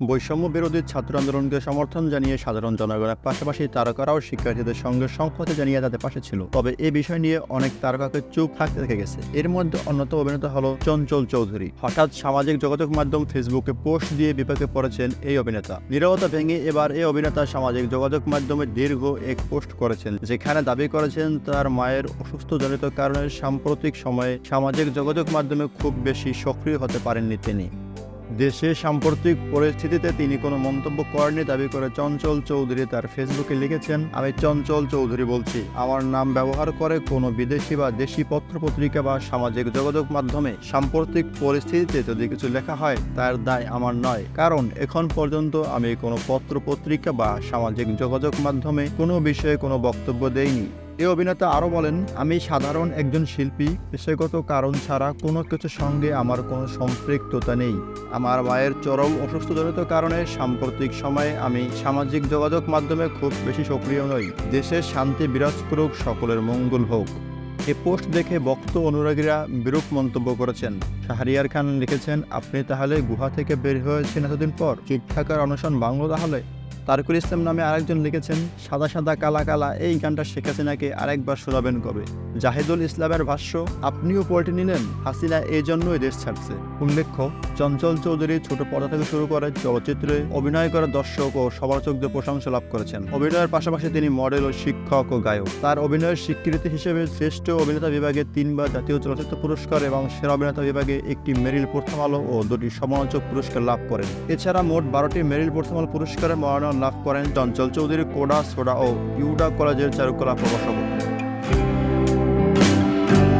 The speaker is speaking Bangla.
বৈষম্য বিরোধী ছাত্র আন্দোলনকে সমর্থন জানিয়ে সাধারণ জনগণের পাশাপাশি তারকারাও শিক্ষার্থীদের সঙ্গে সংহতি জানিয়ে তাদের পাশে ছিল। তবে এই বিষয় নিয়ে অনেক তারকাকে চুপ থাকতে দেখা গেছে। এর মধ্যে অন্যতম অভিনেতা হলো চঞ্চল চৌধুরী। হঠাৎ সামাজিক যোগাযোগ মাধ্যম ফেসবুকে পোস্ট দিয়ে বিপাকে পড়েছেন এই অভিনেতা। নীরবতা ভেঙে এবার এই অভিনেতা সামাজিক যোগাযোগ মাধ্যমে দীর্ঘ এক পোস্ট করেছেন, যেখানে দাবি করেছেন তার মায়ের অসুস্থজনিত কারণে সাম্প্রতিক সময়ে সামাজিক যোগাযোগ মাধ্যমে খুব বেশি সক্রিয় হতে পারেননি তিনি। দেশে সাম্প্রতিক পরিস্থিতিতে তিনি কোনো মন্তব্য করেননি দাবি করে চঞ্চল চৌধুরী তার ফেসবুকে লিখেছেন, আমি চঞ্চল চৌধুরী বলছি। আমার নাম ব্যবহার করে কোনো বিদেশি বা দেশি পত্রপত্রিকা বা সামাজিক যোগাযোগ মাধ্যমে সাম্প্রতিক পরিস্থিতিতে যদি কিছু লেখা হয় তার দায় আমার নয়, কারণ এখন পর্যন্ত আমি কোনো পত্রপত্রিকা বা সামাজিক যোগাযোগ মাধ্যমে কোনো বিষয়ে কোনো বক্তব্য দেইনি। এই অভিনেতা আরও বলেন, আমি সাধারণ একজন শিল্পী, পেশাগত কারণ ছাড়া কোনো কিছুর সঙ্গে আমার কোনো সম্পৃক্ততা নেই। আমার মায়ের চরম অসুস্থজনিত কারণে সাম্প্রতিক সময়ে আমি সামাজিক যোগাযোগ মাধ্যমে খুব বেশি সক্রিয় নই। দেশের শান্তি বিরাজ করুক, সকলের মঙ্গল হোক। এই পোস্ট দেখে ভক্ত অনুরাগীরা বিরূপ মন্তব্য করেছেন। শাহরিয়ার খান লিখেছেন, আপনি তাহলে গুহা থেকে বের হয়েছেন এতদিন পর, চুপ থাকার অনশন ভাঙল তাহলে। তারকুল ইসলাম নামে আরেকজন লিখেছেন, সাদা সাদা কালা কালা এই গানটা শেখ হাসিনাকে আরেকবার শোনাবেন কবে? জাহিদুল ইসলামের ভাষ্য, আপনিও পল্টি নিলেন, হাসিনা এই জন্যই দেশ ছাড়ছে। উল্লেখ্য, চঞ্চল চৌধুরী ছোট পর্দা থেকে শুরু করে চলচ্চিত্রে অভিনয় করে দর্শক ও সমালোচকদের প্রশংসা লাভ করেছেন। অভিনয়ের পাশাপাশি তিনি মডেল ও শিক্ষক ও গায়ক। তার অভিনয়ের স্বীকৃতি হিসেবে শ্রেষ্ঠ অভিনেতা বিভাগে 3বার জাতীয় চলচ্চিত্র পুরস্কার এবং সেরা অভিনেতা বিভাগে 1টি মেরিল প্রথম আলো ও 2টি সমালোচক পুরস্কার লাভ করেন। এছাড়া মোট 12টি মেরিল প্রথম আলো পুরস্কারের মনোনয়ন লাভ করেন চঞ্চল চৌধুরী কোডা, সোডা ও ইউডা কলেজের চারুকলা প্রভাষক।